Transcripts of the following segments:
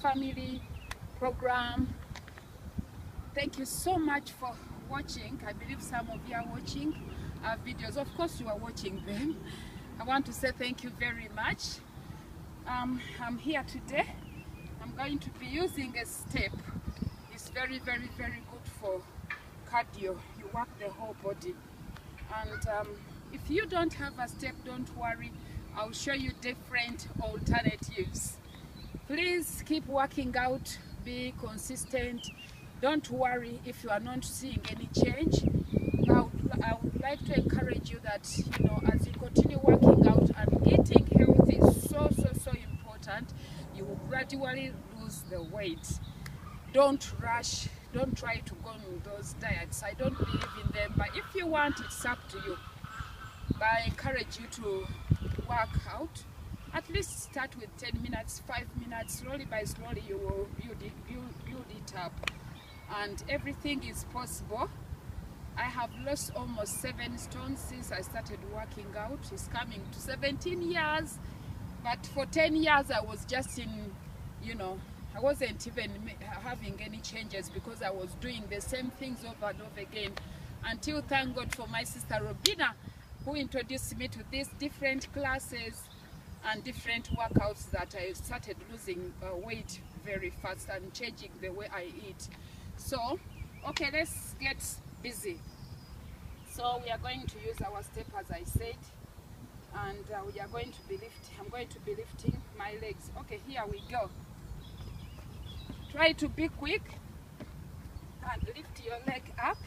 family program. Thank you so much for watching. I believe some of you are watching our videos. Of course you are watching them. I want to say thank you very much. I'm here today. I'm going to be using a step. It's very good for cardio. You work the whole body. And if you don't have a step, don't worry. I'll show you different alternatives. Please keep working out, be consistent. Don't worry if you are not seeing any change. I would like to encourage you that, you know, as you continue working out and eating healthy is so important, you will gradually lose the weight. Don't rush. Don't try to go on those diets. I don't believe in them, but if you want, it's up to you. But I encourage you to work out. At least start with 10 minutes, 5 minutes. Slowly by slowly, you will build it up. And everything is possible. I have lost almost 7 stones since I started working out. It's coming to 17 years. But for 10 years, I was just in, you know, I wasn't even having any changes because I was doing the same things over and over again. Until, thank God for my sister Robina, who introduced me to these different classes and different workouts, that I started losing weight very fast and changing the way I eat. So, okay, let's get busy. So we are going to use our step as I said, and we are going to be lifting. I'm going to be lifting my legs. Okay, here we go. Try to be quick and lift your leg up.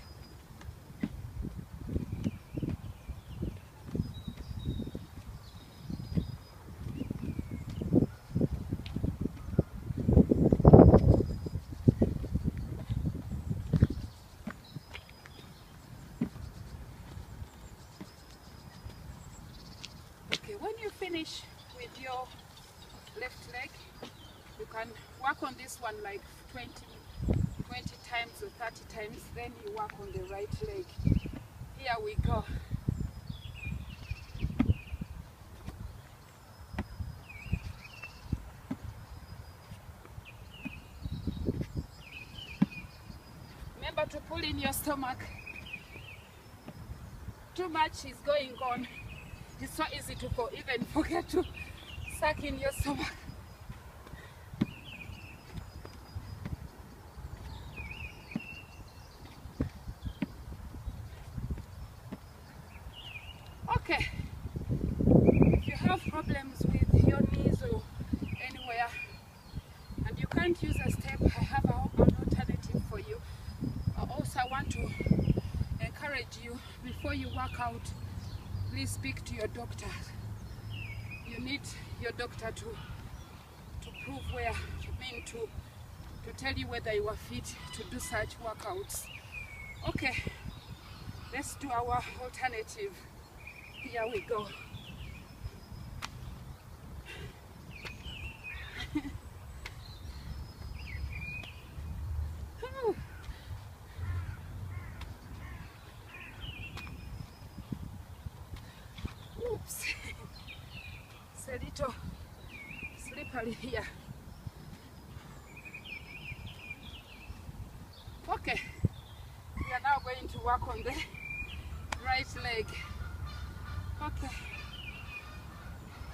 Okay, when you finish with your left leg, you can work on this one like 20 times or 30 times, then you work on the right leg. Here we go. Remember to pull in your stomach. Too much is going on. It's so easy to even forget to suck in your stomach. Okay, if you have problems with your knees or anywhere and you can't use a step, I have an alternative for you. Also, I want to encourage you, before you work out, please speak to your doctor. You need your doctor to prove where, to tell you whether you are fit to do such workouts. Okay, let's do our alternative. Here we go. Oops. It's a little slippery here. Okay, we are now going to work on the right leg. Okay,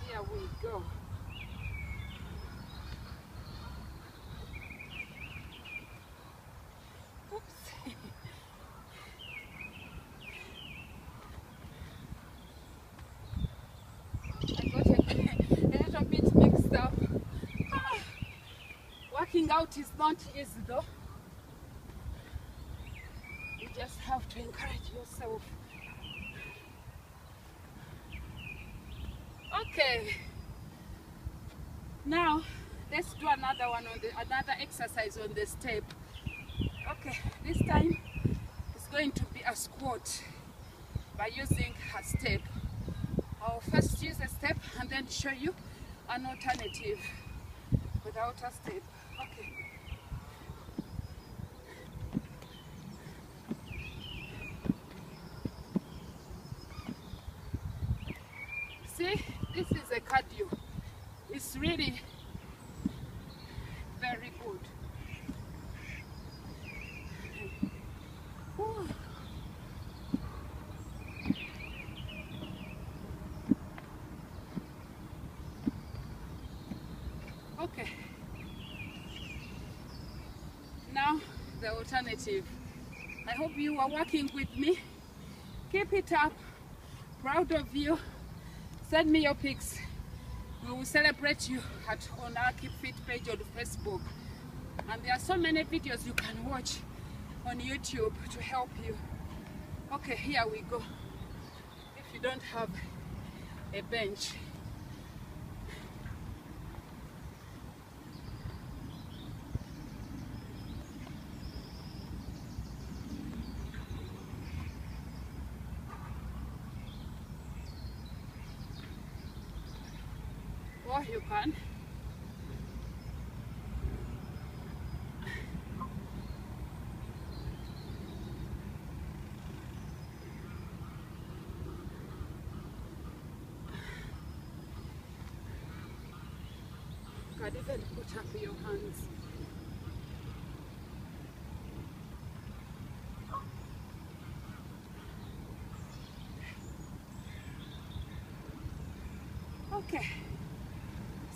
here we go. Oops. I got a little bit mixed up. Working out is not easy though. You just have to encourage yourself. Okay, now let's do another one on another exercise on the step. Okay, this time it's going to be a squat by using a step. I'll first use a step and then show you an alternative without a step. Okay. See, this is a cardio. It's really very Okay. Now the alternative. I hope you are working with me. Keep it up. Proud of you. Send me your pics. We will celebrate you on our Keep Fit page on Facebook. And there are so many videos you can watch on YouTube to help you. Okay, here we go. If you don't have a bench. Or you can even put up your hands. Okay.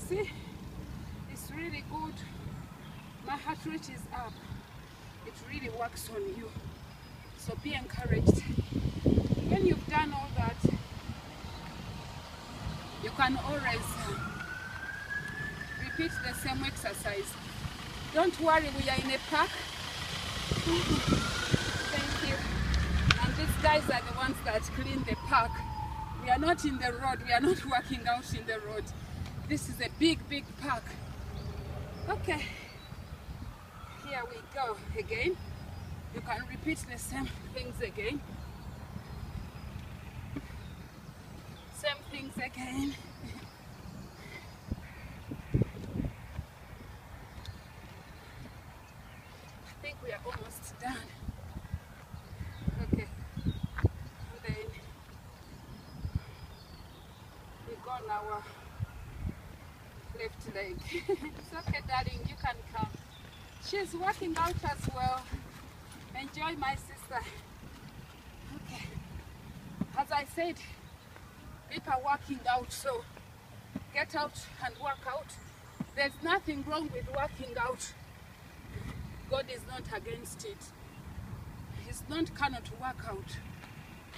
See, it's really good. My heart rate is up. It really works on you. So be encouraged. When you've done all that, you can always repeat the same exercise. Don't worry, we are in a park. Thank you. And these guys are the ones that clean the park. We are not in the road. We are not working out in the road. This is a big, big park. Okay. Here we go again. You can repeat the same things again. Same things again. I think we are almost done. Okay. And then we go on our left leg. It's okay, darling, you can come. She's working out as well. Enjoy, my sister. Okay. As I said, people are working out, so get out and work out. There's nothing wrong with working out. God is not against it. It's not cannot work out.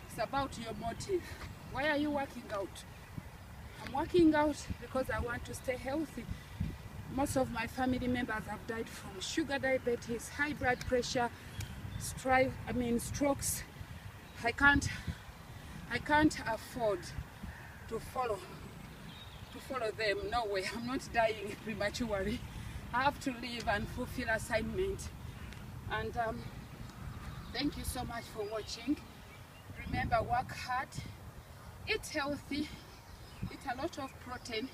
It's about your motive. Why are you working out? I'm working out because I want to stay healthy. Most of my family members have died from sugar diabetes, high blood pressure, strokes. I can't afford to follow them. No way. I'm not dying prematurely. I have to live and fulfill assignment. And thank you so much for watching. Remember, work hard, eat healthy, eat a lot of protein,